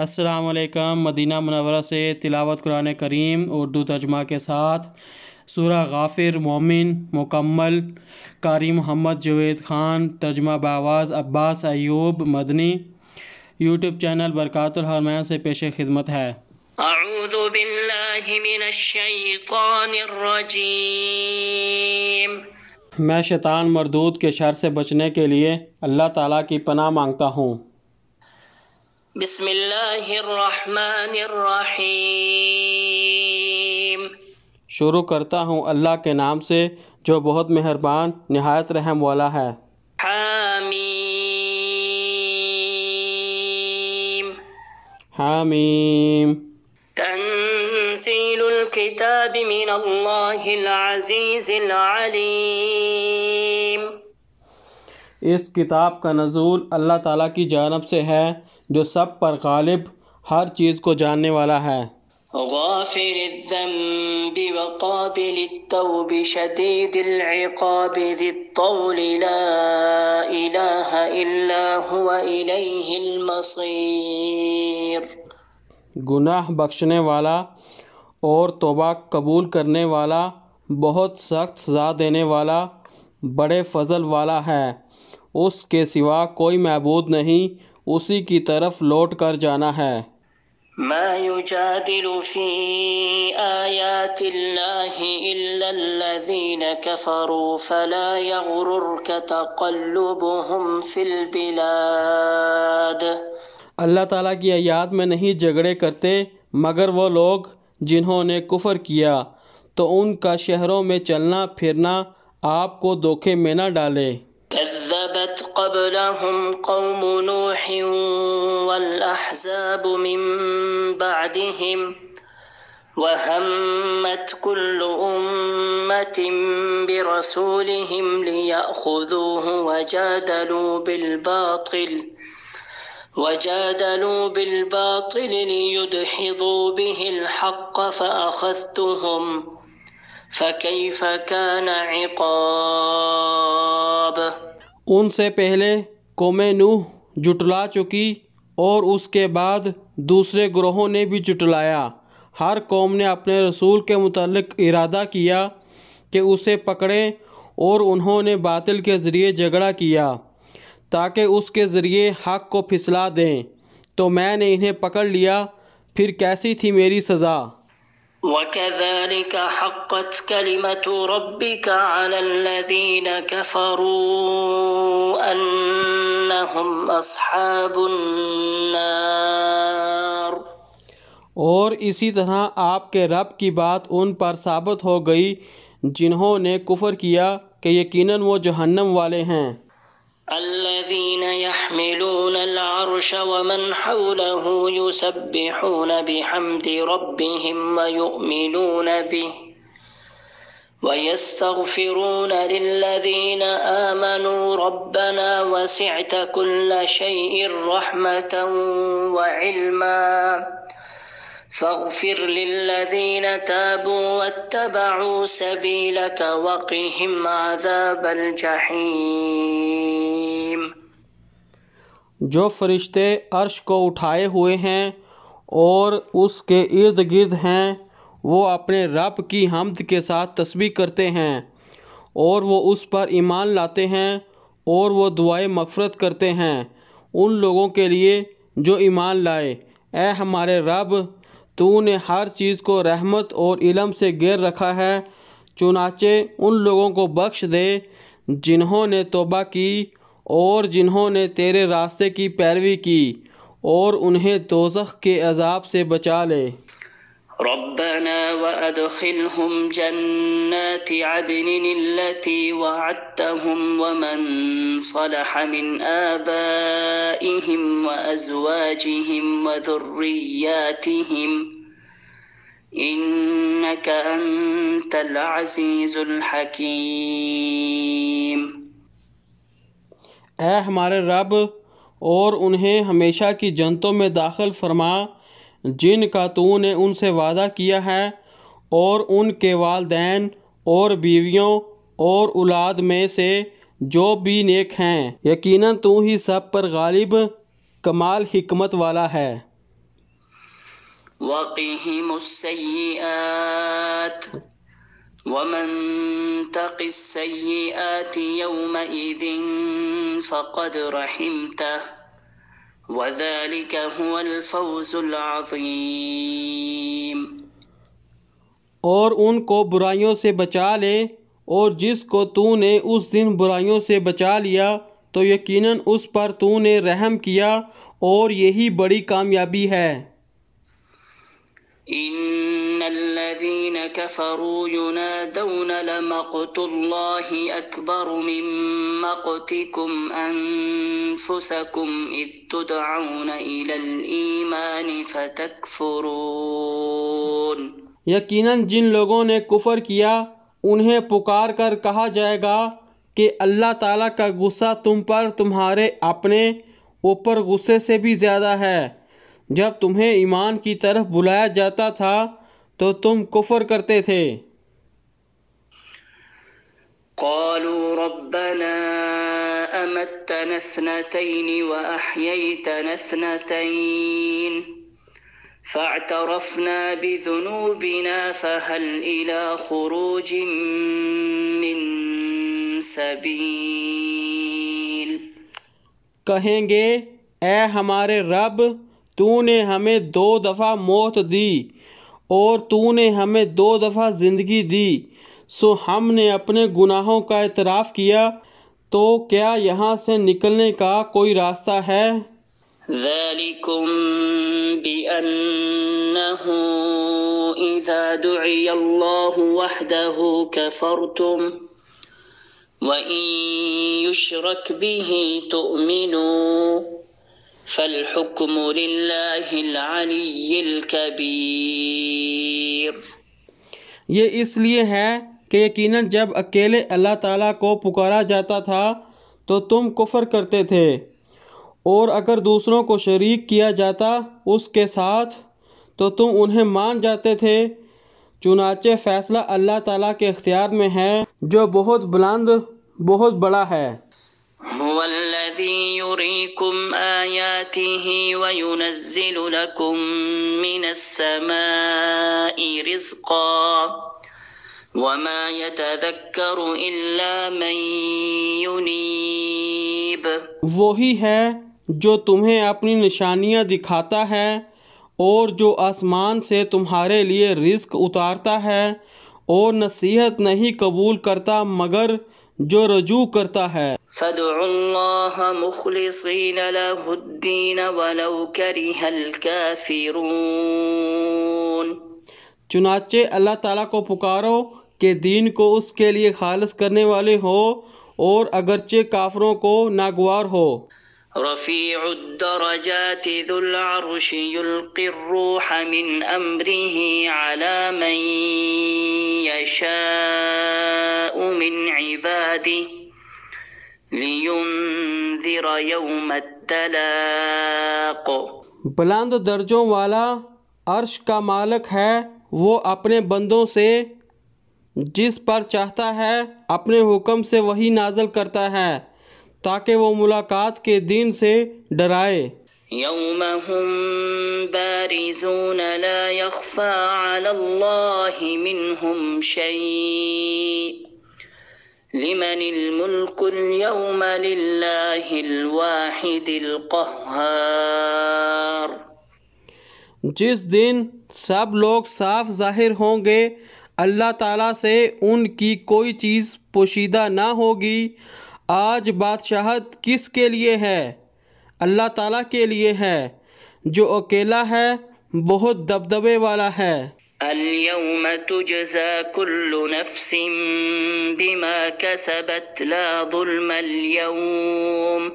السلام علیکم۔ مدینہ منورہ سے تلاوت قرآن کریم اردو ترجمہ کے ساتھ سورہ غافر مومن مکمل، قاری محمد جاوید خان، ترجمہ بآواز عباس ایوب مدنی۔ یوٹیوب چینل برکات الحرمین سے پیش خدمت ہے۔ اعوذ باللہ من الشیطان الرجیم۔ میں شیطان مردود کے شر سے بچنے کے لیے اللہ تعالیٰ کی پناہ مانگتا ہوں۔ بسم اللہ الرحمن الرحیم۔ شروع کرتا ہوں اللہ کے نام سے جو بہت مہربان نہایت رحم والا ہے۔ حامیم۔ حامیم۔ تنزیل الکتاب من اللہ العزیز العلیم۔ اس کتاب کا نزول اللہ تعالیٰ کی جانب سے ہے جو سب پر غالب، ہر چیز کو جاننے والا ہے۔ غافر الذنب وقابل التوب شدید العقاب ذی الطول لا الہ الا هو الیہ المصیر۔ گناہ بخشنے والا اور توبہ قبول کرنے والا، بہت سخت سزا دینے والا، بڑے فضل والا ہے۔ اس کے سوا کوئی معبود نہیں، اسی کی طرف لوٹ کر جانا ہے۔ ما یجادل فی آیات اللہ الا الذین کفروا فلا یغررک تقلبهم فی البلاد۔ اللہ تعالیٰ کی آیات میں نہیں جھگڑے کرتے مگر وہ لوگ جنہوں نے کفر کیا، تو ان کا شہروں میں چلنا پھرنا آپ کو دھوکے میں نہ ڈالے۔ كذبت قبلهم قوم نوح والأحزاب من بعدهم وهمت كل أمة برسولهم ليأخذوه وجادلوا بالباطل ليدحضوا به الحق فأخذتهم فكيف كان عقاب۔ ان سے پہلے قوم نوح جٹلا چکی اور اس کے بعد دوسرے گروہوں نے بھی جٹلایا۔ ہر قوم نے اپنے رسول کے متعلق ارادہ کیا کہ اسے پکڑیں اور انہوں نے باطل کے ذریعے جھگڑا کیا تاکہ اس کے ذریعے حق کو پھسلا دیں، تو میں نے انہیں پکڑ لیا، پھر کیسی تھی میری سزا۔ وَكَذَلِكَ حَقَّتْ كَلِمَةُ رَبِّكَ عَلَى الَّذِينَ كَفَرُوا أَنَّهُمْ أَصْحَابُ النَّارِ۔ اور اسی طرح آپ کے رب کی بات ان پر ثابت ہو گئی جنہوں نے کفر کیا کہ یقیناً وہ جہنم والے ہیں۔ الذين يحملون العرش ومن حوله يسبحون بحمد ربهم ويؤمنون به ويستغفرون للذين آمنوا ربنا وسعت كل شيء رحمة وعلما فاغفر للذين تابوا واتبعوا سبيلك وقهم عذاب الجحيم۔ جو فرشتے عرش کو اٹھائے ہوئے ہیں اور اس کے ارد گرد ہیں، وہ اپنے رب کی حمد کے ساتھ تسبیح کرتے ہیں، اور وہ اس پر ایمان لاتے ہیں، اور وہ دعائے مغفرت کرتے ہیں ان لوگوں کے لیے جو ایمان لائے۔ اے ہمارے رب، تو نے ہر چیز کو رحمت اور علم سے گھیر رکھا ہے، چنانچہ ان لوگوں کو بخش دے جنہوں نے توبہ کی اور جنہوں نے تیرے راستے کی پیروی کی، اور انہیں دوزخ کے عذاب سے بچا لے۔ ربنا وادخلهم جنات عدن التي وعدتهم ومن صلح من آبائهم وأزواجهم وذرياتهم إنك أنت العزيز الحكيم۔ اے ہمارے رب، اور انہیں ہمیشہ کی جنتوں میں داخل فرما جن کا تو نے ان سے وعدہ کیا ہے، اور ان کے والدین اور بیویوں اور اولاد میں سے جو بھی نیک ہیں، یقیناً تو ہی سب پر غالب، کمال حکمت والا ہے۔ وقهم السيئات ومن تق السيئات يومئذ فقد رحمته وذلك هو الفوز العظيم۔ اور ان کو برائیوں سے بچا لے، اور جس کو تو نے اس دن برائیوں سے بچا لیا تو یقیناً اس پر تو نے رحم کیا، اور یہی بڑی کامیابی ہے۔ ان الذين كفروا ينادون لمقت الله اكبر من مقتكم انفسكم اذ تدعون الى الايمان فتكفرون۔ یقیناً جن لوگوں نے کفر کیا انہیں پکار کر کہا جائے گا کہ اللہ تعالیٰ کا غصہ تم پر تمہارے اپنے اوپر غصے سے بھی زیادہ ہے۔ جب تمہیں ایمان کی طرف بلایا جاتا تھا تو تم کفر کرتے تھے۔ قالوا ربنا امتنا اثنتين واحييتنا اثنتين فاعترفنا بذنوبنا فهل الى خروج من سبيل۔ کہیں گے اے ہمارے رب، تو نے ہمیں 2 دفعہ موت دی اور تو نے ہمیں 2 دفعہ زندگی دی، سو ہم نے اپنے گناہوں کا اعتراف کیا، تو کیا یہاں سے نکلنے کا کوئی راستہ ہے؟ ذلكم بأنه إذا دعي الله وحده كفرتم وإن يشرك به تؤمنوا فالحكم لله العلي الكبير۔ یہ اس لیے ہے کہ یقیناً جب اکیلے اللہ تعالیٰ کو پکارا جاتا تھا تو تم کفر کرتے تھے، اور اگر دوسروں کو شریک کیا جاتا اس کے ساتھ تو تم انہیں مان جاتے تھے، چنانچہ فیصلہ اللہ تعالیٰ کے اختیار میں ہے جو بہت بلند، بہت بڑا ہے۔ هو الذي يريكم آياته وينزل لكم من السماء رزقا وما يتذكر إلا من ينيب۔ وہی ہے جو تمہیں اپنی نشانیاں دکھاتا ہے اور جو آسمان سے تمہارے لیے رزق اتارتا ہے، اور نصیحت نہیں قبول کرتا مگر جو رجوع کرتا ہے۔ فادعوا الله مخلصين له الدين ولو كره الكافرون۔ چنانچہ اللہ تعالیٰ کو پکارو کہ دین کو اس کے لیے خالص کرنے والے ہو، اور اگرچہ کافروں کو ناگوار ہو۔ رفيع الدرجات ذو العرش يلقي الروح من أمره على من يشاء من عباده لينذر يوم التلاق۔ بلند درجوں والا عرش کا مالک ہے، وہ اپنے بندوں سے جس پر چاہتا ہے اپنے حکم سے وہی نازل کرتا ہے تاکہ وہ ملاقات کے دن سے ڈرائے۔ يوم هم بارزون لا يخفى على الله منهم شيء لمن الملك اليوم لله الواحد القهار۔ جس دن سب لوگ صاف ظاہر ہوں گے، اللہ تعالیٰ سے ان کی کوئی چیز پوشیدہ نہ ہوگی۔ آج بادشاہت کس کے لیے ہے؟ اللہ تعالیٰ کے لیے ہے جو اکیلا ہے، بہت دبدبے والا ہے۔ اليوم تجزى كل نفس بما كسبت لا ظلم اليوم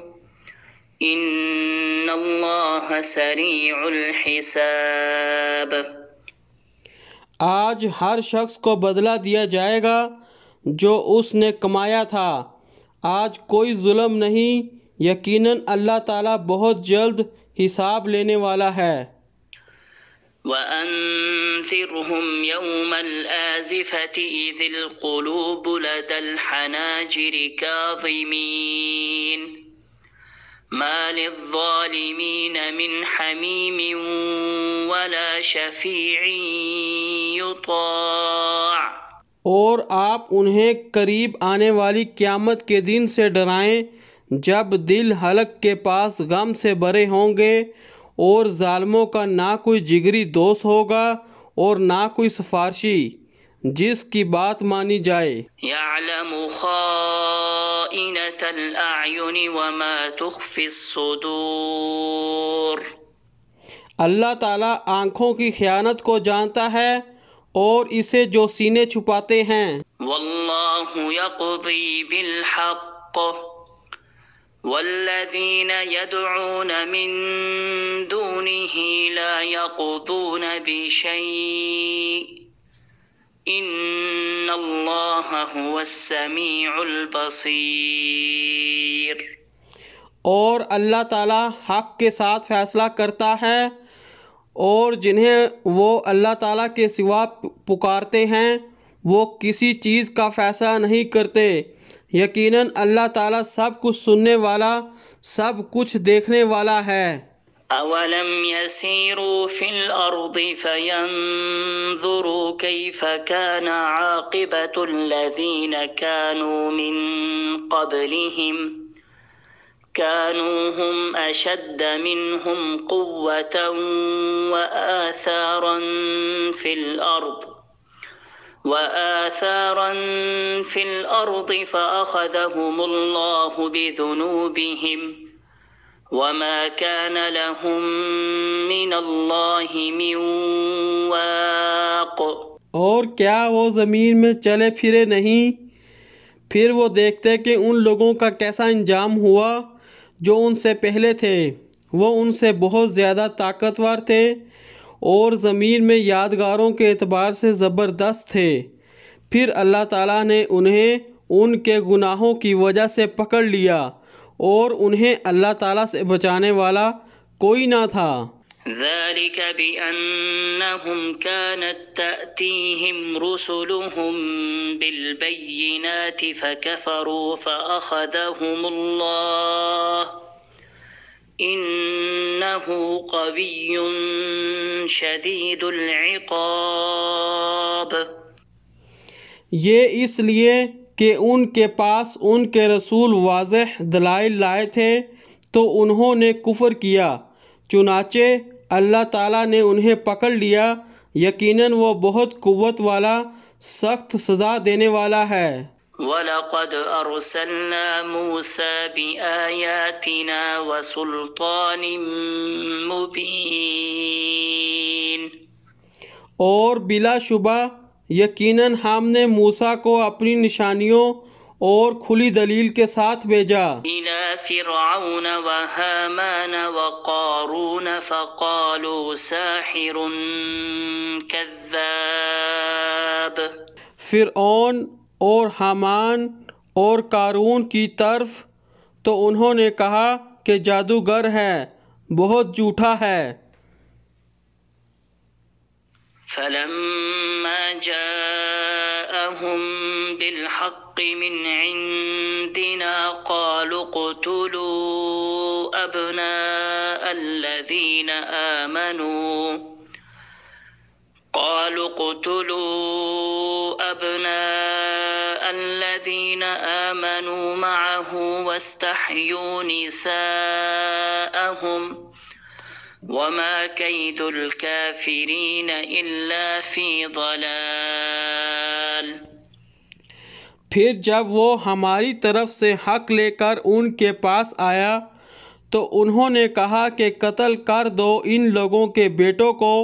ان اللہ سریع الحساب۔ آج ہر شخص کو بدلہ دیا جائے گا جو اس نے کمایا تھا، آج کوئی ظلم نہیں، یقیناً اللہ تعالیٰ بہت جلد حساب لینے والا ہے۔ وَأَنذِرْهُمْ يَوْمَ الْآزِفَةِ إِذِ الْقُلُوبُ لَدَى الْحَنَاجِرِ كَاظِمِينَ مَا لِلظَّالِمِينَ مِنْ حَمِيمٍ ولا شفيع يطاع اور آپ انہیں قریب آنے والی قیامت کے دن سے ڈرائیں جب دل حلق کے پاس غم سے بھرے ہوں گے اور ظالموں کا نہ کوئی جگری دوست ہوگا اور نہ کوئی سفارشی جس کی بات مانی جائے۔ يعلم خائنة الأعين وما تخفي الصدور اللہ تعالیٰ آنکھوں کی خیانت کو جانتا ہے اور اسے جو سینے چھپاتے ہیں۔ والله يقضي بالحق والذين يدعون من دونه لا يقضون بشيء إن الله هو السميع البصير اور اللہ تعالیٰ حق کے ساتھ فیصلہ کرتا ہے اور جنہیں وہ اللہ تعالیٰ کے سوا پکارتے ہیں وہ کسی چیز کا فیصلہ نہیں کرتے، یقیناً اللہ تعالیٰ سب کچھ سننے والا سب کچھ دیکھنے والا ہے۔ أولم يسيروا في الأرض فينظروا كيف كان عاقبة الذين كانوا من قبلهم كانوا هم أشد منهم قوة وآثارا في الأرض فأخذهم الله بذنوبهم وما كان لهم من الله من واق اور کیا وہ زمین میں چلے پھرے نہیں، پھر وہ دیکھتے کہ ان لوگوں کا کیسا انجام ہوا جو ان سے پہلے تھے، وہ ان سے بہت زیادہ طاقتور تھے اور زمین میں یادگاروں کے اعتبار سے زبردست تھے، پھر اللہ تعالیٰ نے انہیں ان کے گناہوں کی وجہ سے پکڑ لیا اور انہیں اللہ تعالیٰ سے بچانے والا کوئی نہ تھا۔ ذلك بأنهم كانت تأتيهم رسلهم بالبينات فكفروا فأخذهم الله إنه قوي شديد العقاب یہ اس لیے کہ ان کے پاس ان کے رسول واضح دلائل لائے تھے تو انہوں نے کفر کیا، چنانچہ اللہ تعالیٰ نے انہیں پکڑ لیا، یقیناً وہ بہت قوت والا سخت سزا دینے والا ہے۔ وَلَقَدْ أَرْسَلْنَا مُوسَى بِآيَاتِنَا وَسُلْطَانٍ مُبِينٍ اور بلا شبہ یقیناً ہم نے موسیٰ کو اپنی نشانیوں اور کھلی دلیل کے ساتھ بھیجا۔ إِلَى فِرْعَوْنَ وَهَامَانَ وَقَارُونَ فَقَالُوا سَاحِرٌ كَذَّابٌ فرعون اور حامان اور قارون کی طرف تو انہوں نے کہا کہ جادوگر ہے، بہت جھوٹا ہے۔ فَلَمَّا جَاءَهُم بِالْحَقِّ مِنْ عِندِنَا قَالُوا اقْتُلُوا أَبْنَاءَ الَّذِينَ آمَنُوا مَعَهُ وَاسْتَحْيُوا نِسَاءَهُمْ وَمَا كَيْدُ الْكَافِرِينَ إِلَّا فِي ضَلَالٍ پھر جب وہ ہماری طرف سے حق لے کر ان کے پاس آیا تو انہوں نے کہا کہ قتل کر دو ان لوگوں کے بیٹوں کو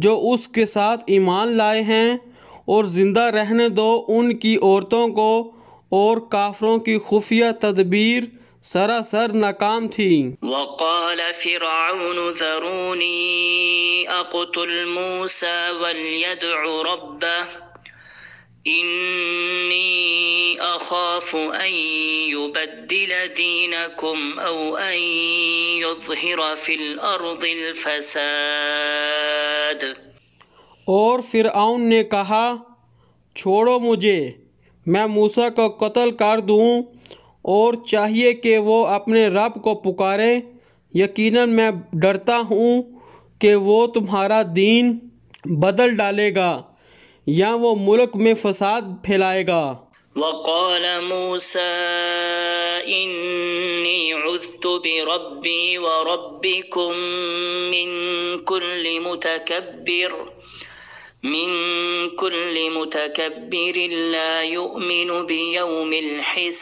جو اس کے ساتھ ایمان لائے ہیں اور زندہ رہنے دو ان کی عورتوں کو، اور کافروں کی خفیہ تدبیر سراسر ناکام تھی۔ وقال فرعون ذروني أقتل موسى وليدع ربه إني أخاف أن يبدل دينكم أو أن يظهر في الأرض الفساد اور فرعون نے کہا چھوڑو مجھے، میں موسیٰ کو قتل کر دوں، اور چاہیے کہ وہ اپنے رب کو پکارے، یقیناً میں ڈرتا ہوں کہ وہ تمہارا دین بدل ڈالے گا یا وہ ملک میں فساد پھیلائے گا۔ وقال موسى إني عذت بربي وربكم من كل متكبر لا يؤمن بيوم الحساب۔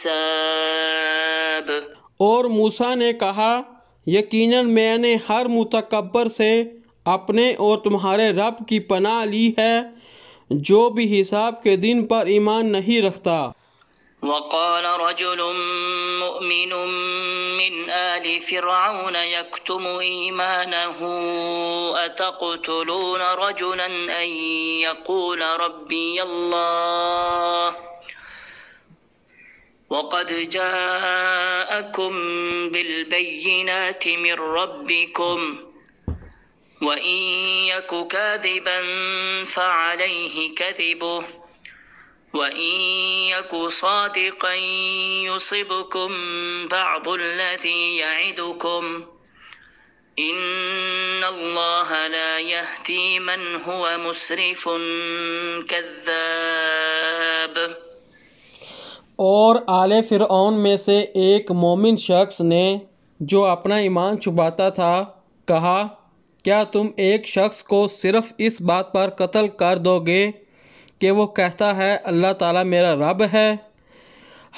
اور موسیٰ نے کہا یقیناً میں نے ہر متکبر سے اپنے اور تمہارے رب کی پناہ لی ہے جو بھی حساب کے دن پر ایمان نہیں رکھتا۔ وقال رجل مؤمن من آل فرعون يكتم إيمانه أتقتلون رجلا أن يقول ربي الله وقد جاءكم بالبينات من ربكم وإن يك كاذبا فعليه كذبه وإن يك صادقا يصبكم بعض الذي يعدكم إن الله لا يهدي من هو مسرف كذاب۔ اور آل فرعون میں سے ایک مومن شخص نے جو اپنا ایمان چھپاتا تھا کہا کیا تم ایک شخص کو صرف اس بات پر قتل کر دو گے کہ وہ کہتا ہے اللہ تعالیٰ میرا رب ہے،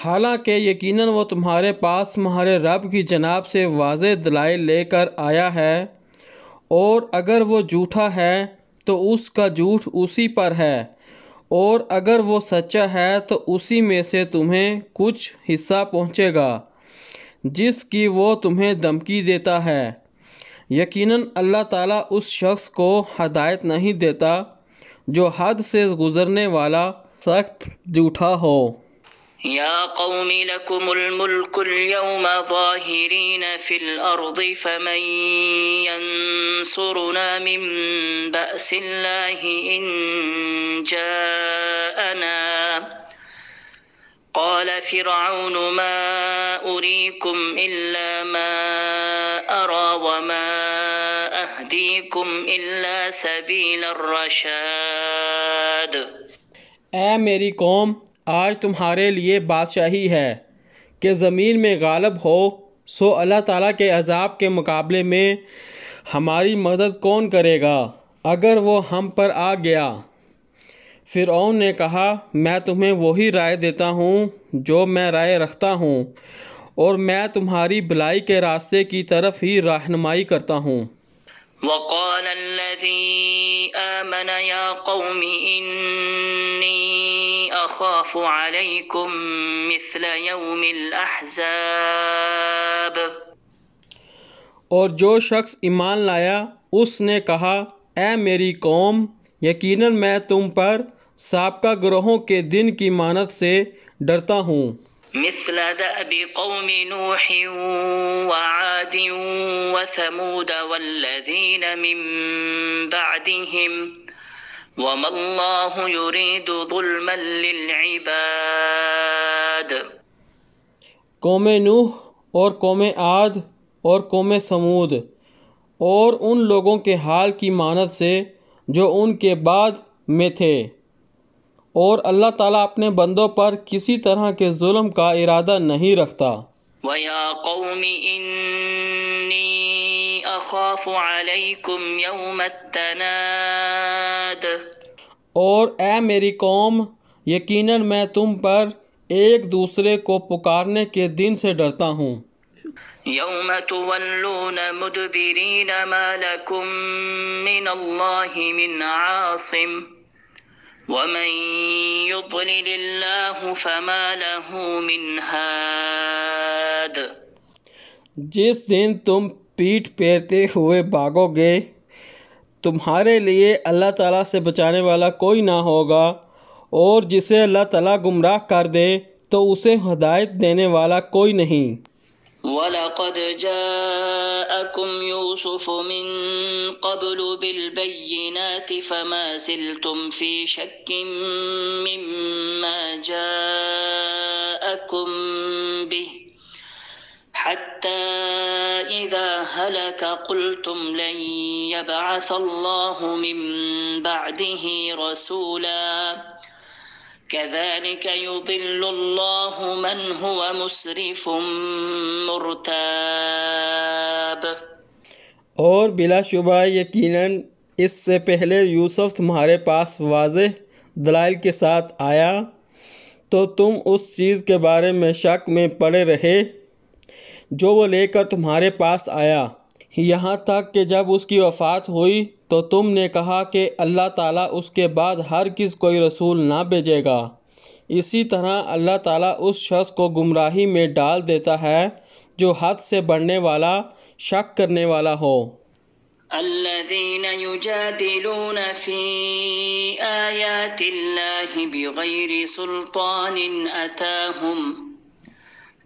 حالانکہ یقیناً وہ تمہارے پاس تمہارے رب کی جناب سے واضح دلائل لے کر آیا ہے، اور اگر وہ جھوٹا ہے تو اس کا جھوٹ اسی پر ہے، اور اگر وہ سچا ہے تو اسی میں سے تمہیں کچھ حصہ پہنچے گا جس کی وہ تمہیں دھمکی دیتا ہے۔ یقیناً اللہ تعالیٰ اس شخص کو ہدایت نہیں دیتا جو حد سے گزرنے والا سخت جھوٹا ہو۔ يا قوم لكم الملك اليوم ظاهرين في الأرض فمن ينصرنا من بأس الله إن جاءنا قال فرعون ما أريكم إلا ما أرى وما أهديكم إلا سبيل الرشاد۔ اے میری قوم آج تمہارے لیے بادشاہی ہے کہ زمین میں غالب ہو، سو اللہ تعالیٰ کے عذاب کے مقابلے میں ہماری مدد کون کرے گا اگر وہ ہم پر آ گیا؟ فرعون نے کہا میں تمہیں وہی رائے دیتا ہوں جو میں رائے رکھتا ہوں، اور میں تمہاری بھلائی کے راستے کی طرف ہی رہنمائی کرتا ہوں۔ وقال الذي آمن يا قوم إني أخاف عليكم مثل يوم الأحزاب۔ اور جو شخص ایمان لایا اس نے کہا اے میری قوم یقیناً میں تم پر سابقہ گروہوں کے دن کی مانند سے ڈرتا ہوں۔ مثل دأب قوم نوح وعاد وثمود والذين من بعدهم وما الله يريد ظلما للعباد۔ قوم نوح اور قوم عاد اور قوم سمود اور ان لوگوں کے حال کی مانند سے جو ان کے بعد میں تھے، اور اللہ تعالیٰ اپنے بندوں پر کسی طرح کے ظلم کا ارادہ نہیں رکھتا۔ وَيَا قَوْمِ إِنِّي أَخَافُ عَلَيْكُمْ يَوْمَ التَّنَادِ۔ اور اے میری قوم یقیناً میں تم پر ایک دوسرے کو پکارنے کے دن سے ڈرتا ہوں۔ يَوْمَ تُوَلُّونَ مُدْبِرِينَ مَا لَكُمْ مِنَ اللَّهِ مِنْ عَاصِمٍ وَمَن يُضْلِلِ اللَّهُ فَمَا لَهُ مِنْ هَادٍ۔ جس دن تم پیٹھ پھیرتے ہوئے بھاگو گے تمہارے لیے اللہ تعالیٰ سے بچانے والا کوئی نہ ہوگا، اور جسے اللہ تعالیٰ گمراہ کر دے تو اسے ہدایت دینے والا کوئی نہیں۔ وَلَقَدْ جَاءَكُمْ يُوسُفُ مِن قَبْلُ بِالْبَيِّنَاتِ فَمَا زِلْتُمْ فِي شَكٍّ مِّمَّا جَاءَكُمْ بِهِ حتى إذا هلك قلتم لن يبعث الله من بعده رسولا كذلك يضل الله من هو مسرف مرتاب۔ اور بلا شبہ یقیناً اس سے پہلے یوسف تمہارے پاس واضح دلائل کے ساتھ آیا تو تم اس چیز کے بارے میں شک میں پڑے رہے جو وہ لے کر تمہارے پاس آیا، یہاں تک کہ جب اس کی وفات ہوئی تو تم نے کہا کہ اللہ تعالیٰ اس کے بعد ہرگز کوئی رسول نہ بھیجے گا۔ اسی طرح اللہ تعالیٰ اس شخص کو گمراہی میں ڈال دیتا ہے جو حد سے بڑھنے والا، شک کرنے والا ہو۔ الذين يجادلون في آيات الله بغير سلطان أتاهم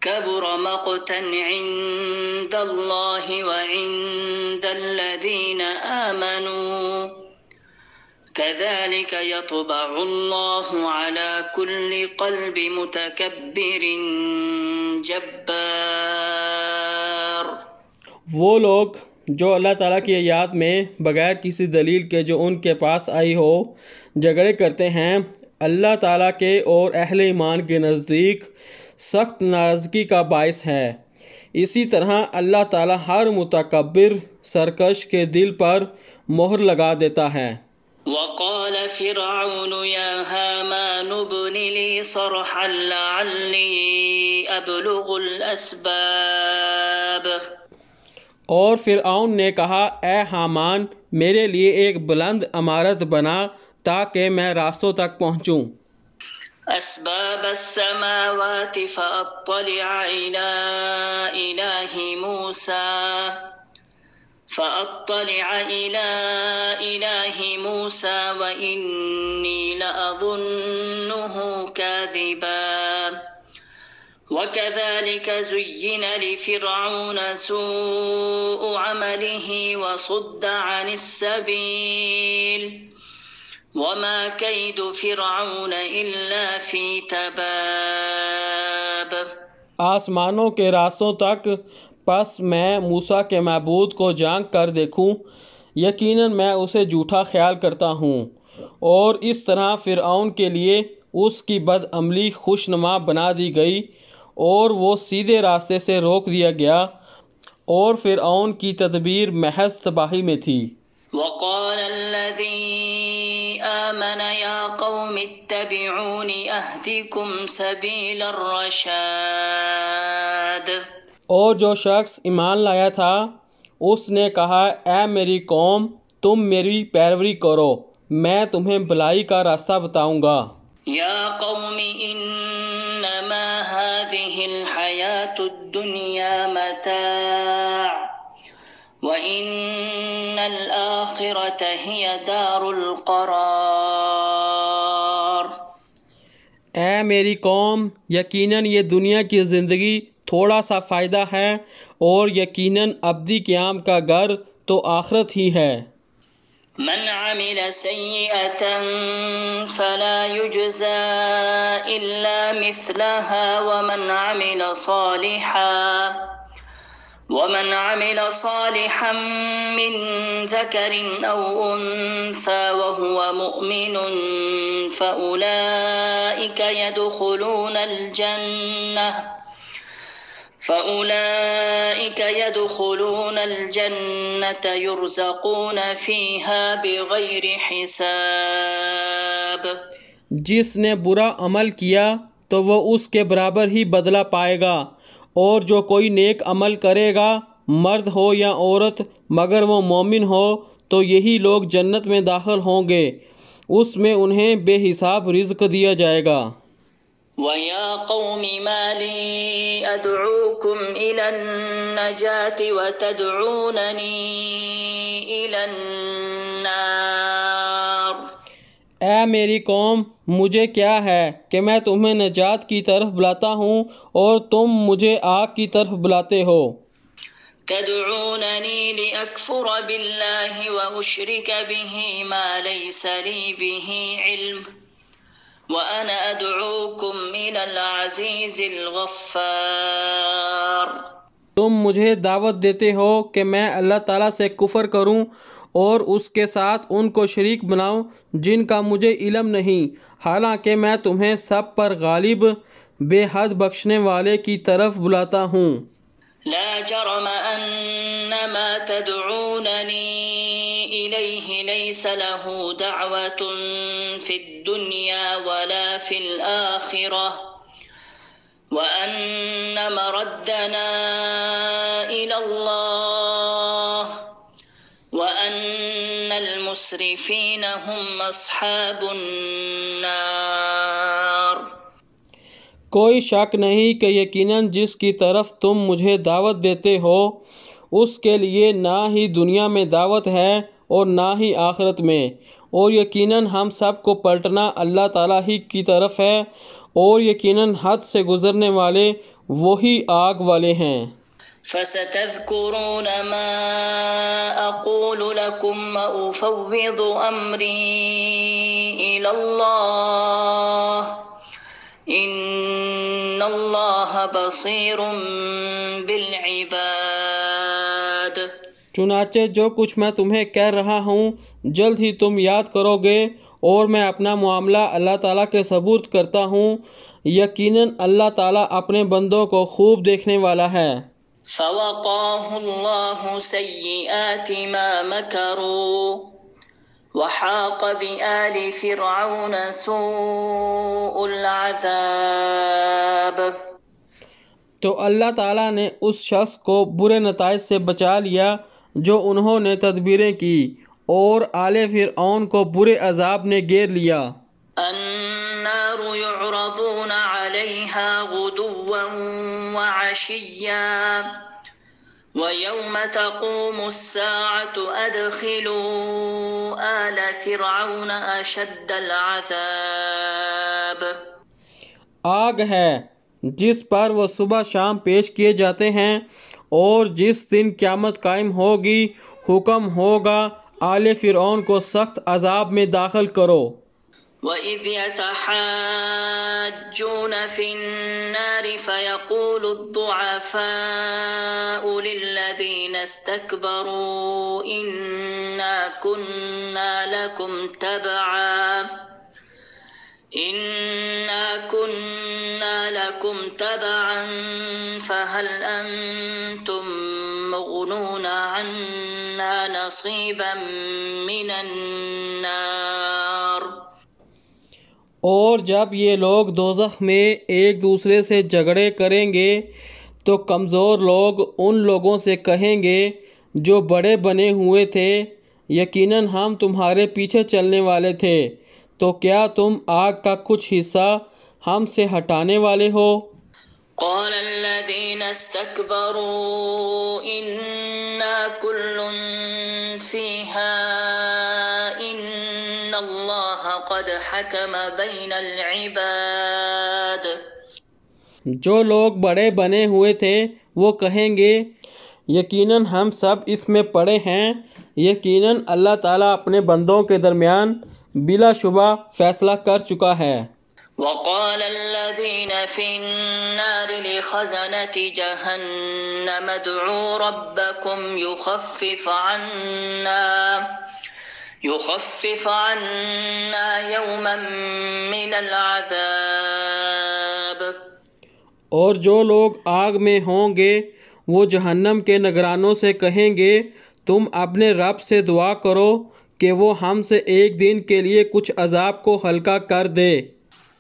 كبر مقتا عند الله وعند الذين آمنوا كذلك يطبع الله على كل قلب متكبر جبار۔ وہ لوگ جو اللہ تعالیٰ کی آیات میں بغیر کسی دلیل کے جو ان کے پاس آئی ہو جھگڑے کرتے ہیں، اللہ تعالیٰ کے اور اہل ایمان کے نزدیک سخت ناراضگی کا باعث ہے۔ اسی طرح اللہ تعالیٰ ہر متکبر سرکش کے دل پر مہر لگا دیتا ہے۔ وقال فرعون يا هامان ابن لي صرحا لعلي أبلغ الأسباب۔ اور فرعون نے کہا اے حامان میرے لیے ایک بلند عمارت بنا تاکہ میں راستوں تک پہنچوں۔ أسباب السماوات فأطلع إلى إله موسى وإني لأظنه كاذبا وكذلك زين لفرعون سوء عمله وصد عن السبيل وما كيد فرعون إلا في تباب۔ آسمانوں کے راستوں تک پس میں موسیٰ کے معبود کو جھانک کر دیکھوں، یقیناً میں اسے جھوٹا خیال کرتا ہوں، اور اس طرح فرعون کے لیے اس کی بد عملی خوشنما بنا دی گئی اور وہ سیدھے راستے سے روک دیا گیا، اور فرعون کی تدبیر محض تباہی میں تھی۔ وقال الذي آمن يا قوم اتبعون أهدكم سبيل الرشاد۔ اور جو شخص ایمان لایا تھا اس نے کہا اے میری قوم تم میری پیروی کرو، میں تمہیں بھلائی کا راستہ بتاؤں گا۔ یا قوم انما هذه الحیاة الدنیا متاع وَإِنَّ الْآخِرَةَ هِيَ دَارُ الْقَرَارِ۔ اے میری قوم یقیناً یہ دنیا کی زندگی تھوڑا سا فائدہ ہے اور یقیناً ابدی قیام کا گھر تو آخرت ہی ہے۔ من عمل سيئة فلا يجزى إلا مثلها ومن عمل صالحا من ذكر أو أنثى وهو مؤمن فأولئك يدخلون الجنة يرزقون فيها بغير حساب۔ جس نے برا عمل کیا تو وہ اس کے برابر ہی بدلہ پائے گا، اور جو کوئی نیک عمل کرے گا مرد ہو یا عورت مگر وہ مومن ہو تو یہی لوگ جنت میں داخل ہوں گے، اس میں انہیں بے حساب رزق دیا جائے گا۔ وَيَا قَوْمِ مَا لِي أَدْعُوكُمْ إِلَى النَّجَاةِ وَتَدْعُونَنِي إِلَى النَّارِ۔ اے میری قوم مجھے کیا ہے کہ میں تمہیں نجات کی طرف بلاتا ہوں اور تم مجھے آگ کی طرف بلاتے ہو۔ تدعونني لأكفر بالله وأشرك به ما ليس لي به علم وأنا أدعوكم إلى العزيز الغفار۔ تم مجھے دعوت دیتے ہو کہ میں اللہ تعالیٰ سے کفر کروں اور اس کے ساتھ ان کو شریک بناؤں جن کا مجھے علم نہیں، حالانکہ میں تمہیں سب پر غالب بے حد بخشنے والے کی طرف بلاتا ہوں۔ لا جرم أن ما تدعونني إليه ليس له دعوة في الدنيا ولا في الآخرة وأن مردنا إلى الله وأن المسرفين هم أصحاب النار۔ کوئی شک نہیں کہ یقیناً جس کی طرف تم مجھے دعوت دیتے ہو اس کے لیے نہ ہی دنیا میں دعوت ہے اور نہ ہی آخرت میں، اور یقیناً ہم سب کو پلٹنا اللہ تعالیٰ ہی کی طرف ہے، اور یقیناً حد سے گزرنے والے وہی آگ والے ہیں۔ فستذكرون ما أقول لكم وأفوض أمري إلى الله إن الله بصير بالعباد۔ چنانچہ جو کچھ میں تمہیں کہہ رہا ہوں جلد ہی تم یاد کرو گے، اور میں اپنا معاملہ اللہ تعالیٰ کے سپرد کرتا ہوں، یقیناً اللہ تعالیٰ اپنے بندوں کو خوب دیکھنے والا ہے۔ فوقاه الله سيئات ما مكروا وحاق بآل فرعون سوء العذاب۔ تو اللہ تعالیٰ نے اس شخص کو برے نتائج سے بچا لیا جو انہوں نے تدبیریں کی، اور آل فرعون کو برے عذاب نے گھیر لیا۔ النار يعرضون عليها غدوا وعشيا ويوم تقوم الساعة أدخلوا آل فرعون أشد العذاب۔ آگ ہے جس پر وہ صبح شام پیش کیے جاتے ہیں، اور جس دن قیامت قائم ہوگی حکم ہوگا آل فرعون کو سخت عذاب میں داخل کرو۔ وَإِذْ يَتَحَاجُّونَ فِي النَّارِ فَيَقُولُ الضُّعَفَاءُ لِلَّذِينَ اسْتَكْبَرُوا إِنَّا كُنَّا لَكُمْ تَبَعًا فَهَلْ أَنْتُمْ مُغْنُونَ عَنَّا نَصِيبًا مِنَ النَّارِ۔ اور جب یہ لوگ دوزخ میں ایک دوسرے سے جھگڑے کریں گے تو کمزور لوگ ان لوگوں سے کہیں گے جو بڑے بنے ہوئے تھے، یقیناً ہم تمہارے پیچھے چلنے والے تھے، تو کیا تم آگ کا کچھ حصہ ہم سے ہٹانے والے ہو؟ قال الذين استكبروا إنا كل فيها إن الله قد حكم بين العباد۔ جو لوگ بڑے بنے ہوئے تھے وہ کہیں گے یقیناً ہم سب اس میں پڑے ہیں، یقیناً اللہ تعالیٰ اپنے بندوں کے درمیان بلا شبہ فیصلہ کر چکا ہے۔ وقال الذين في النار لخزنة جهنم ادعوا ربكم يخفف عنا يوما من العذاب۔ اور جو لوگ آگ میں ہوں گے وہ جہنم کے نگرانوں سے کہیں گے تم اپنے رب سے دعا کرو کہ وہ ہم سے ایک دن کے لیے کچھ عذاب کو ہلکا کر دے۔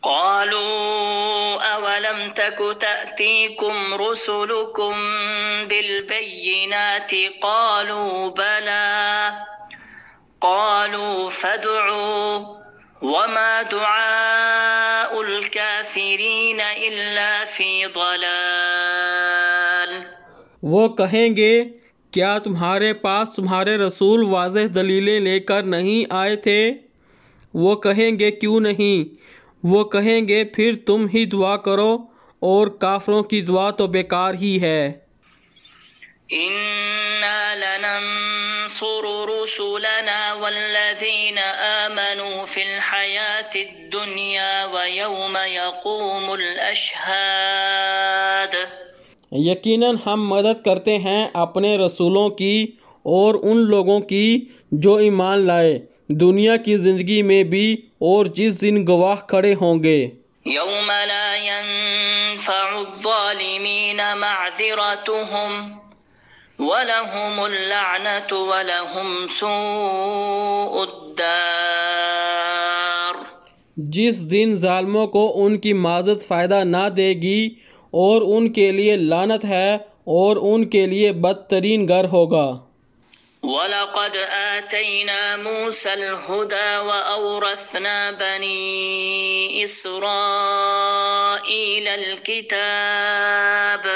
قالوا أولم تك تأتيكم رسلكم بالبينات قالوا بلى قالوا فادعوا وما دعاء الكافرين إلا في ضلال۔ وہ کہیں گے کیا تمہارے پاس تمہارے رسول واضح دلیلیں لے کر نہیں آئے تھے؟ وہ کہیں گے کیوں نہیں؟ وہ کہیں گے پھر تم ہی دعا کرو، اور کافروں کی دعا تو بیکار ہی ہے۔ إنا لننصر رسلنا والذين آمنوا في الحياة الدنيا ويوم يقوم الأشهاد۔ یقیناً ہم مدد کرتے ہیں اپنے رسولوں کی اور ان لوگوں کی جو ایمان لائے، دنیا کی زندگی میں بھی اور جس دن گواہ کھڑے ہوں گے۔ يوم لا ينفع الظالمين معذرتهم ولهم اللعنة ولهم سوء الدار۔ جس دن ظالموں کو ان کی معذرت فائدہ نہ دے گی اور ان کے لیے لعنت ہے اور ان کے لیے بدترین گھر ہوگا۔ وَلَقَدْ آتَيْنَا مُوسَى الْهُدَى وَأَوْرَثْنَا بَنِي إِسْرَائِيلَ الْكِتَابَ۔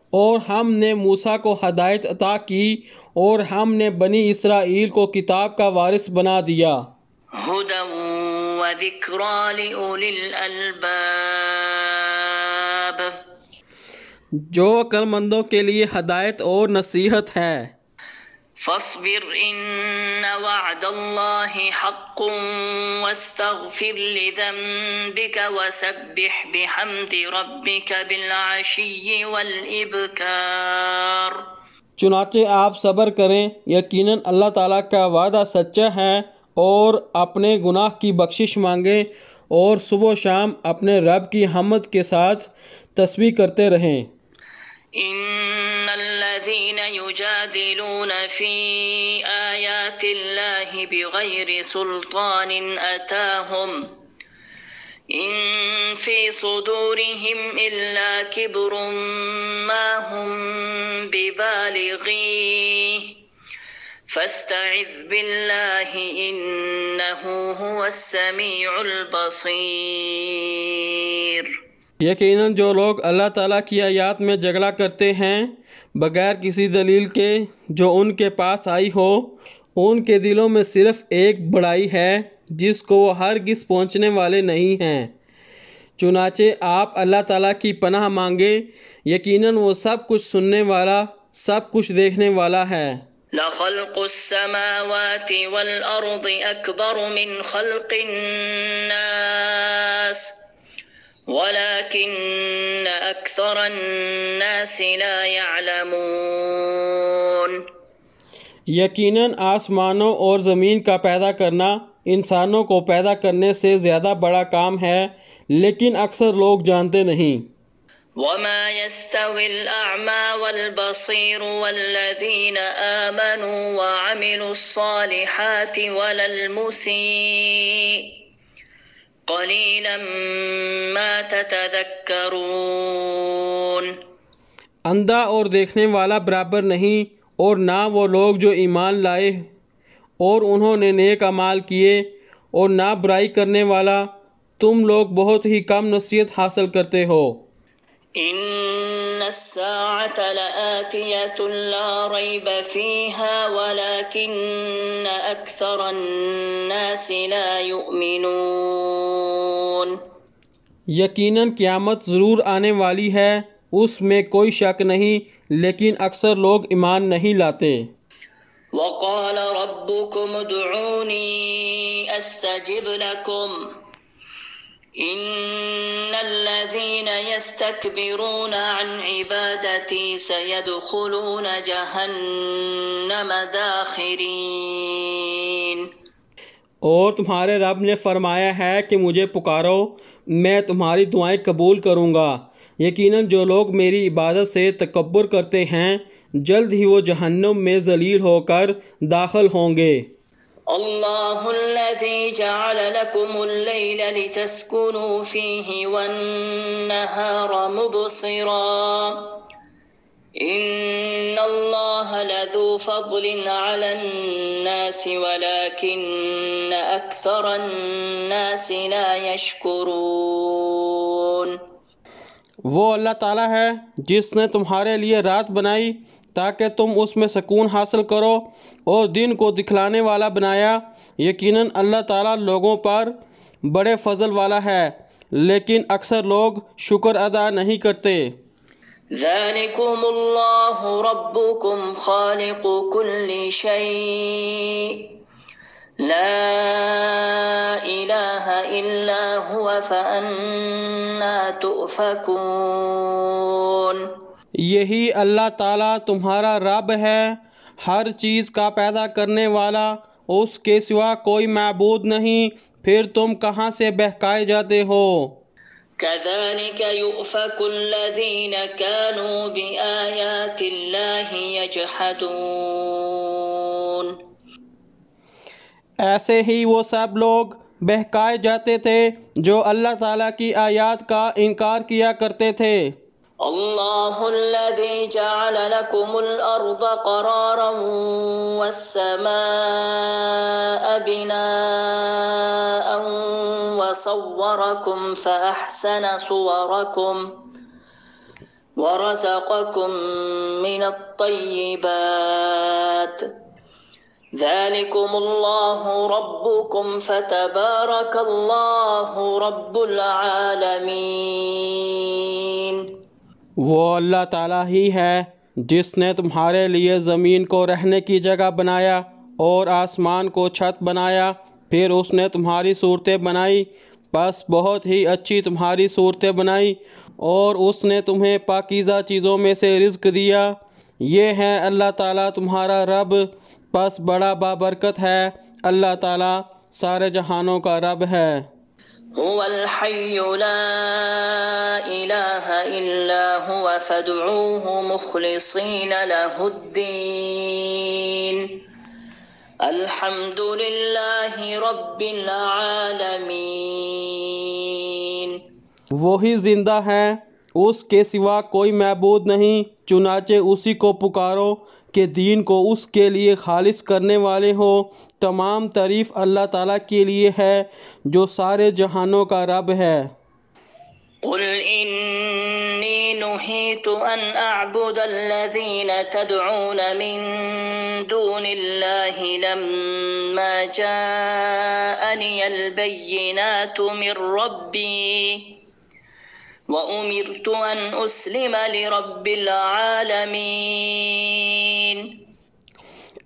اور ہم نے موسیٰ کو ہدایت عطا کی اور ہم نے بنی اسرائیل کو کتاب کا وارث بنا دیا۔ هُدًى وَذِكْرَى لِأُولِي الْأَلْبَابِ۔ جو عقل مندوں کے لیے ہدایت اور نصیحت ہے۔ فاصبر إن وعد الله حق واستغفر لذنبك وسبح بحمد ربك بالعشي والإبكار۔ چنانچہ آپ صبر کریں، یقیناً اللہ تعالیٰ کا وعدہ سچا ہے، اور اپنے گناہ کی بخشش مانگیں اور صبح و شام اپنے رب کی حمد کے ساتھ تسبیح کرتے رہیں۔ إن الذين يجادلون في آيات الله بغير سلطان أتاهم إن في صدورهم إلا كبر ما هم ببالغيه فاستعذ بالله إنه هو السميع البصير۔ یقیناً جو لوگ اللہ تعالیٰ کی آیات میں جھگڑا کرتے ہیں بغیر کسی دلیل کے جو ان کے پاس آئی ہو، ان کے دلوں میں صرف ایک بڑائی ہے جس کو وہ ہرگز پہنچنے والے نہیں ہیں۔ چنانچہ آپ اللہ تعالیٰ کی پناہ مانگیں، یقیناً وہ سب کچھ سننے والا، سب کچھ دیکھنے والا ہے۔ لخلق السماوات والأرض أكبر من خلق الناس ولكن أكثر الناس لا يعلمون۔ یقیناً آسمانوں اور زمین کا پیدا کرنا انسانوں کو پیدا کرنے سے زیادہ بڑا کام ہے، لیکن اکثر لوگ جانتے نہیں۔ وما يستوي الأعمى والبصير والذين آمنوا وعملوا الصالحات ولا المسيء قليلا ما تتذكرون۔ اندھا اور دیکھنے والا برابر نہیں، اور نہ وہ لوگ جو ایمان لائے اور انہوں نے نیک اعمال کیے، اور نہ برائی کرنے والا، تم لوگ بہت ہی کم نصیحت حاصل کرتے ہو۔ إن الساعة لآتية لا ريب فيها ولكن أكثر الناس لا يؤمنون۔ یقیناً قیامت ضرور آنے والی ہے، اس میں کوئی شک نہیں، لیکن اکثر لوگ ایمان نہیں لاتے۔ وقال ربكم ادعوني أستجب لكم إن الذين يستكبرون عن عبادتي سيدخلون جهنم داخرين۔ اور تمہارے رب نے فرمایا ہے کہ مجھے پکارو، میں تمہاری دعائیں قبول کروں گا۔ یقیناً جو لوگ میری عبادت سے تکبر کرتے ہیں جلد ہی وہ جہنم میں ذلیل ہو کر داخل ہوں گے۔ الله الذي جعل لكم الليل لتسكنوا فيه والنهار مبصرا إن الله لذو فضل على الناس ولكن أكثر الناس لا يشكرون۔ وہ اللہ تعالیٰ ہے جس نے تمہارے لیے رات بنائی تاکہ تم اس میں سکون حاصل کرو، اور دن کو دکھلانے والا بنایا۔ یقیناً اللہ تعالیٰ لوگوں پر بڑے فضل والا ہے، لیکن اکثر لوگ شکر ادا نہیں کرتے۔ ذلكم الله ربكم خالق كل شيء لا إله إلا هو فأنا تؤفكون. یہی اللہ تعالیٰ تمہارا رب ہے، ہر چیز کا پیدا کرنے والا، اس کے سوا کوئی معبود نہیں، پھر تم کہاں سے بہکائے جاتے ہو؟ كذلك يؤفك الذين كانوا بآيات الله يجحدون. ایسے ہی وہ سب لوگ بہکائے جاتے تھے جو اللہ تعالیٰ کی آیات کا انکار کیا کرتے تھے۔ الله الذي جعل لكم الأرض قرارا والسماء بناء وصوركم فأحسن صوركم ورزقكم من الطيبات ذلكم الله ربكم فتبارك الله رب العالمين. وہ اللہ تعالیٰ ہی ہے جس نے تمہارے لیے زمین کو رہنے کی جگہ بنایا اور آسمان کو چھت بنایا، پھر اس نے تمہاری صورتیں بنائی، بس بہت ہی اچھی تمہاری صورتیں بنائی، اور اس نے تمہیں پاکیزہ چیزوں میں سے رزق دیا۔ یہ ہے اللہ تعالیٰ تمہارا رب، بس بڑا بابرکت ہے، اللہ تعالیٰ سارے جہانوں کا رب ہے۔ هو الحي لا إله إلا هو فادعوه مخلصين له الدين الحمد لله رب العالمين. وہی زندہ ہے، اس کے سوا کوئی معبود نہیں، چنانچہ اسی کو پکارو کہ دین کو اس کے لیے خالص کرنے والے ہو۔ تمام تعریف اللہ تعالیٰ کے لیے ہے جو سارے جہانوں کا رب ہے۔ قل إني نهيت أن أعبد الذين تدعون من دون الله لما جاءني البينات من ربي وأمرت أن أسلم لرب العالمين.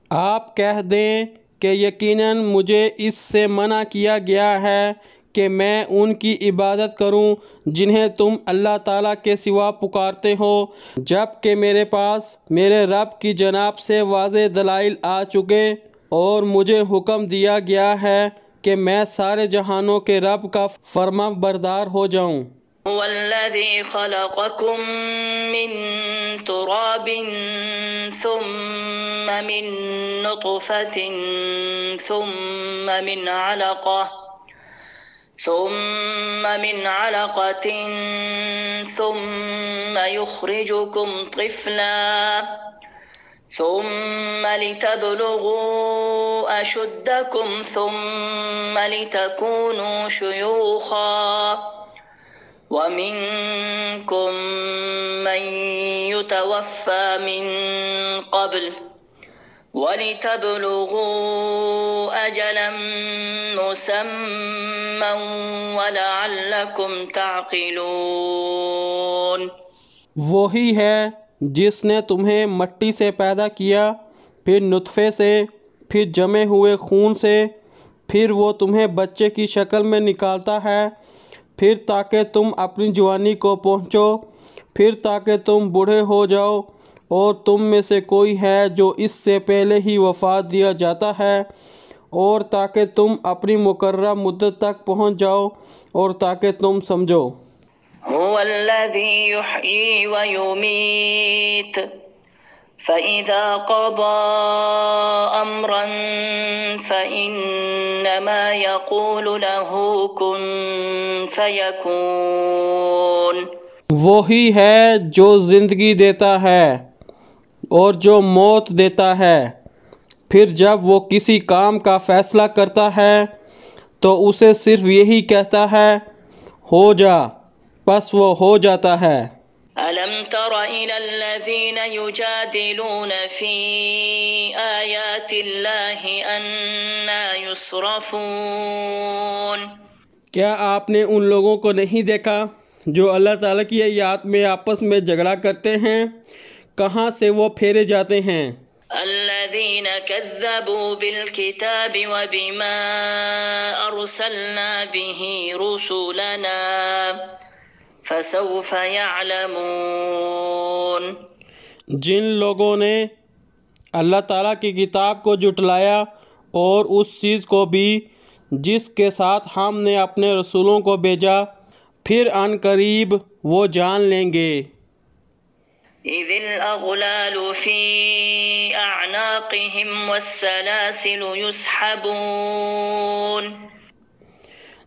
آپ کہہ دیں کہ یقیناً مجھے اس سے منع کیا گیا ہے کہ میں ان کی عبادت کروں جنہیں تم اللہ تعالیٰ کے سوا پکارتے ہو، جب کہ میرے پاس میرے رب کی جناب سے واضح دلائل آ چکے، اور مجھے حکم دیا گیا ہے کہ میں سارے جہانوں کے رب کا فرما بردار ہو جاؤں۔ هو الذي خلقكم من تراب ثم من نطفة ثم من علقة ثم يخرجكم طفلا ثم لتبلغوا أشدكم ثم لتكونوا شيوخا ومنكم من يتوفى من قبل وَلِتَبْلُغُوا أَجَلًا مُّسَمًّى وَلَعَلَّكُمْ تَعْقِلُونَ. وہی ہے جس نے تمہیں مٹی سے پیدا کیا، پھر نطفے سے، پھر جمے ہوئے خون سے، پھر وہ تمہیں بچے کی شکل میں نکالتا ہے، پھر تاکہ تم اپنی جوانی کو پہنچو، پھر تاکہ تم بوڑھے ہو جاؤ، اور تم میں سے کوئی ہے جو اس سے پہلے ہی وفات دیا جاتا ہے، اور تاکہ تم اپنی مقررہ مدت تک پہنچ جاؤ، اور تاکہ تم سمجھو۔ هو الذي يحيي ويميت فإذا قضى أمرا فإنما يقول له كن فيكون. وہی ہے جو زندگی دیتا ہے اور جو موت دیتا ہے، پھر جب وہ کسی کام کا فیصلہ کرتا ہے تو اسے صرف یہی کہتا ہے ہو جا، بس وہ ہو جاتا ہے۔ أَلَمْ تَرَ إِلَى الَّذِينَ يُجَادِلُونَ فِي آيَاتِ اللَّهِ أَنَّى يُصْرَفُونَ. کیا آپ نے ان لوگوں کو نہیں دیکھا جو اللہ تعالیٰ کی آیات میں آپس میں جھگڑا کرتے ہیں؟ کہاں سے وہ پھیرے جاتے ہیں؟ الَّذِينَ الذين كذبوا بالكتاب وبما أرسلنا به رسلنا فسوف يعلمون. جن لوگوں نے اللہ تعالیٰ کی کتاب کو جھٹلایا اور اس چیز کو بھی جس کے ساتھ ہم نے اپنے رسولوں کو بھیجا، پھر ان قریب وہ جان لیں گے۔ إذ الأغلال في أعناقهم والسلاسل يسحبون.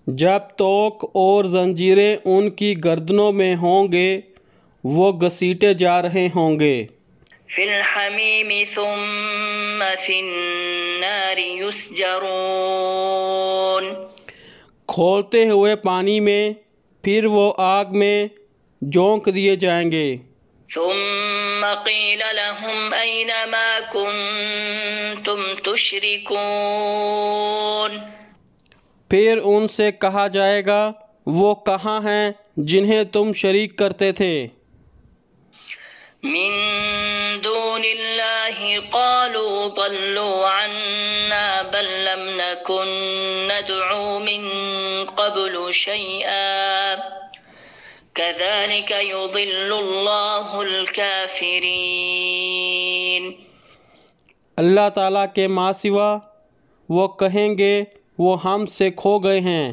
جب توق اور زنجیریں ان کی گردنوں میں ہوں گے، وہ گھسیٹے جا رہے ہوں گے۔ في الحميم ثم في النار يسجرون. کھولتے ہوئے پانی میں، پھر وہ آگ میں جھونک دیے جائیں گے۔ ثم قيل لهم أين ما كنتم تشركون. پھر ان سے کہا جائے گا وہ کہاں ہیں جنہیں تم شریک کرتے تھے۔ من دون الله قالوا ضلوا عنا بل لم نكن ندعو من قبل شيئا كذلك يضل الله الكافرين. اللہ تعالیٰ کے ماں سوا وہ کہیں گے وہ ہم سے کھو گئے ہیں،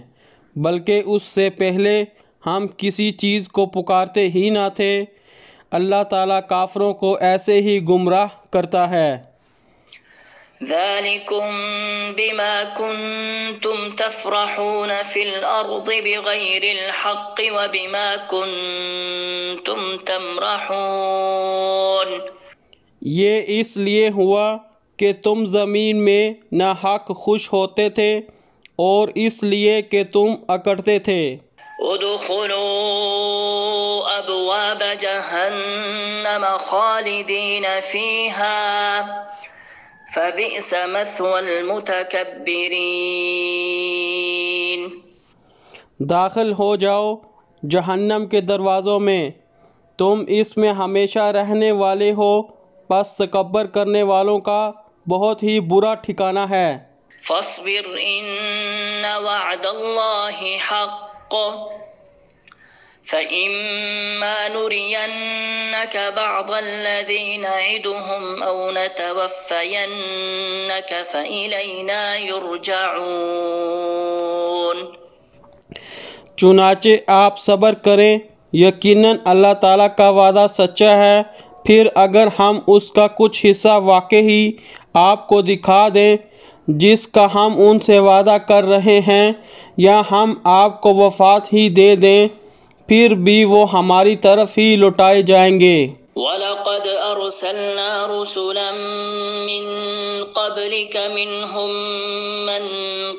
بلکہ اس سے پہلے ہم کسی چیز کو پکارتے ہی نہ تھے۔ اللہ تعالیٰ کافروں کو ایسے ہی گمراہ کرتا ہے۔ ذلكم بما كنتم تفرحون في الأرض بغير الحق وبما كنتم تمرحون. یہ اس لیے ہوا کہ تم زمین میں ناحق خوش ہوتے تھے اور اس لیے کہ تم اکڑتے تھے۔ ادخلوا ابواب جہنم خالدین فیہا فبئس مثوى المتکبرین. داخل ہو جاؤ جہنم کے دروازوں میں، تم اس میں ہمیشہ رہنے والے ہو، پس تکبر کرنے والوں کا بہت ہی برا ٹھکانہ ہے۔ فاصبر ان وعد اللہ حق فإما نرينك بعض الذي نعدهم أو نتوفينك فإلينا يرجعون. چنانچہ آپ صبر کریں، یقیناً اللہ تعالیٰ کا وعدہ سچا ہے، پھر اگر ہم اس کا کچھ حصہ واقعی آپ کو دکھا دیں جس کا ہم ان سے وعدہ کر رہے ہیں، یا ہم آپ کو وفات ہی دے دیں، پھر بھی وہ ہماری طرف ہی لوٹائے جائیں گے۔ وَلَقَدْ أَرْسَلْنَا رُسُلًا مِّن قَبْلِكَ مِنْهُم مَّن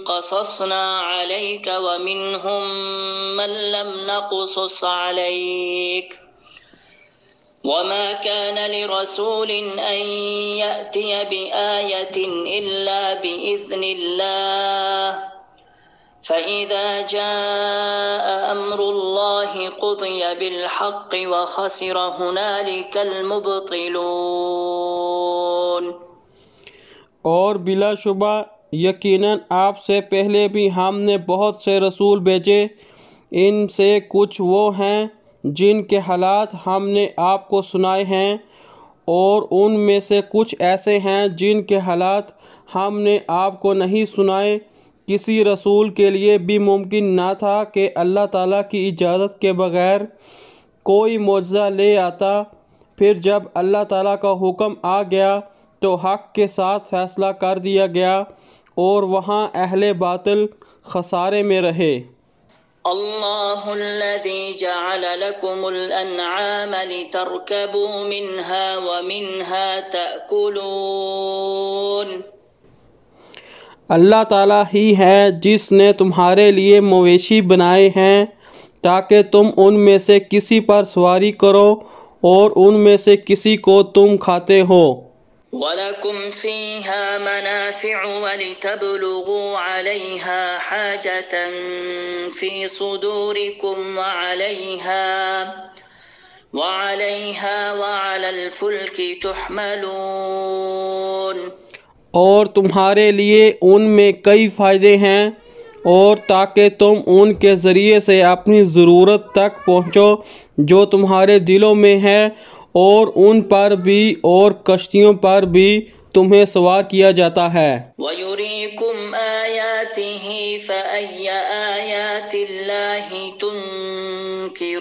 قَصَصْنَا عَلَيْكَ وَمِنْهُم مَّن لَّمْ نَقْصُصْ عَلَيْكَ وَمَا كَانَ لِرَسُولٍ أَن يَأْتِيَ بِآيَةٍ إِلَّا بِإِذْنِ اللَّهِ فَإِذَا جَاءَ أَمْرُ اللَّهِ قُضِيَ بِالْحَقِّ وَخَسِرَ هُنَالِكَ الْمُبْطِلُونَ. اور بلا شبہ یقیناً آپ سے پہلے بھی ہم نے بہت سے رسول بھیجے، ان سے کچھ وہ ہیں جن کے حالات ہم نے آپ کو سنائے ہیں، اور ان میں سے کچھ ایسے ہیں جن کے حالات ہم نے آپ کو نہیں سنائے۔ کسی رسول کے لیے بھی ممکن نہ تھا کہ اللہ تعالیٰ کی اجازت کے بغیر کوئی معجزہ لے آتا، پھر جب اللہ تعالیٰ کا حکم آ گیا تو حق کے ساتھ فیصلہ کر دیا گیا، اور وہاں اہل باطل خسارے میں رہے۔ اللہ الذي جعل لكم الانعام لتركبوا منها ومنها تأكلون. اللہ تعالیٰ ہی ہے جس نے تمہارے لیے مویشی بنائے ہیں تاکہ تم ان میں سے کسی پر سواری کرو اور ان میں سے کسی کو تم کھاتے ہو۔ وَلَكُمْ فِيهَا مَنَافِعُ وَلِتَبْلُغُوا عَلَيْهَا حَاجَةً فِي صُدُورِكُمْ وَعَلَيْهَا وَعَلَى الْفُلْكِ تُحْمَلُونَ. اور تمہارے لیے ان میں کئی فائدے ہیں، اور تاکہ تم ان کے ذریعے سے اپنی ضرورت تک پہنچو جو تمہارے دلوں میں ہے، اور ان پر بھی اور کشتیوں پر بھی تمہیں سوار کیا جاتا ہے۔ وَيُرِيكُمْ آيَاتِهِ فَأَيَّ آيَاتِ اللَّهِ تُنْكِرُونَ۔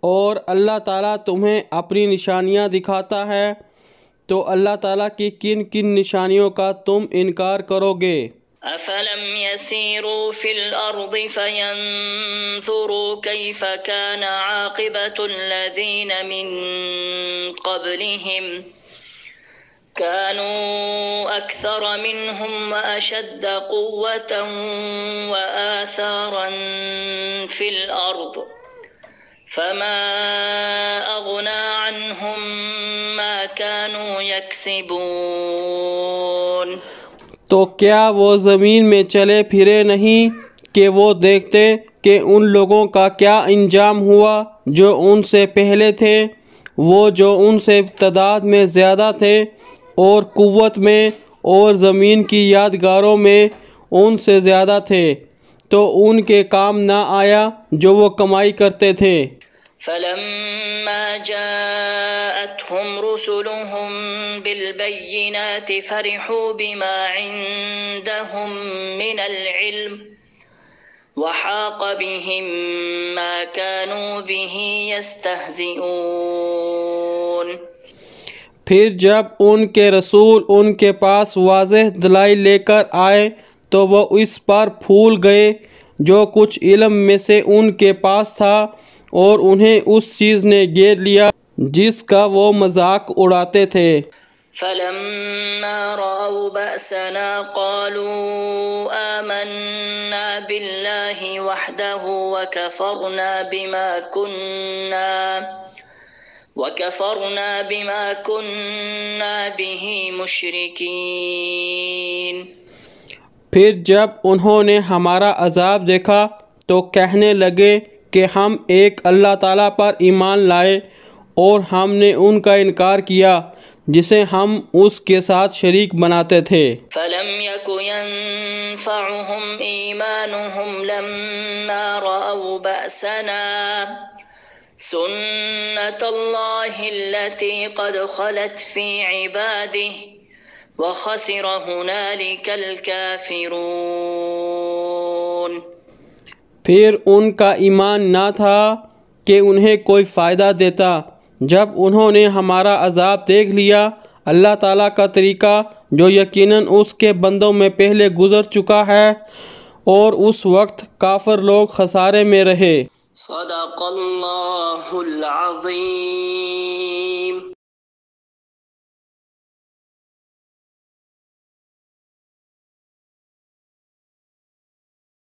اور اللہ تعالیٰ تمہیں اپنی نشانیاں دکھاتا ہے، تو اللہ تعالیٰ کی کن کن نشانیوں کا تم انکار کرو گے؟ أَفَلَمْ يَسِيرُوا فِي الْأَرْضِ فَيَنْظُرُوا كَيْفَ كَانَ عَاقِبَةُ الَّذِينَ مِنْ قَبْلِهِمْ كَانُوا أَكْثَرَ مِنْهُمْ وَأَشَدَّ قُوَّةً وَآثَارًا فِي الْأَرْضِ فَمَا أَغْنَى عَنْهُمْ مَا كَانُوا يَكْسِبُونَ۔ تو کیا وہ زمین میں چلے پھرے نہیں کہ وہ دیکھتے کہ ان لوگوں کا کیا انجام ہوا جو ان سے پہلے تھے، وہ جو ان سے تعداد میں زیادہ تھے اور قوت میں اور زمین کی یادگاروں میں ان سے زیادہ تھے، تو ان کے کام نہ آیا جو وہ کمائی کرتے تھے۔ فَلَمَّا جَاءَتْهُمْ رُسُلُهُم بِالْبَيِّنَاتِ فَرِحُوا بِمَا عِندَهُم مِّنَ الْعِلْمِ وَحَاقَ بِهِم مَّا كَانُوا بِهِ يَسْتَهْزِئُونَ۔ پھر جب ان کے رسول ان کے پاس واضح دلائل لے کر آئے تو وہ اس پر پھول گئے جو کچھ علم میں سے ان کے پاس تھا، اور انہیں اس چیز نے گھیر لیا جس کا وہ مذاق اڑاتے تھے۔ فَلَمَّا رَأَوْا بَأْسَنَا قَالُوا آمَنَّا بِاللَّهِ وَحْدَهُ وَكَفَرْنَا بِمَا كُنَّا بِهِ مُشْرِكِينَ۔ پھر جب انہوں نے ہمارا عذاب دیکھا تو کہنے لگے کہ ہم ایک اللہ تعالیٰ پر ایمان لائے، اور ہم نے ان کا انکار کیا جسے ہم اس کے ساتھ شریک بناتے تھے۔ فَلَمْ يَكُ يَنفَعُهُمْ إِيمَانُهُمْ لَمَّا رَأَوْا بَأْسَنَا سُنَّتَ اللَّهِ الَّتِي قَدْ خَلَتْ فِي عِبَادِهِ وَخَسِرَ هُنَالِكَ الْكَافِرُونَ۔ پھر ان کا ایمان نہ تھا کہ انہیں کوئی فائدہ دیتا جب انہوں نے ہمارا عذاب دیکھ لیا۔ اللہ تعالیٰ کا طریقہ جو یقیناً اس کے بندوں میں پہلے گزر چکا ہے، اور اس وقت کافر لوگ خسارے میں رہے۔ صدق اللہ العظیم۔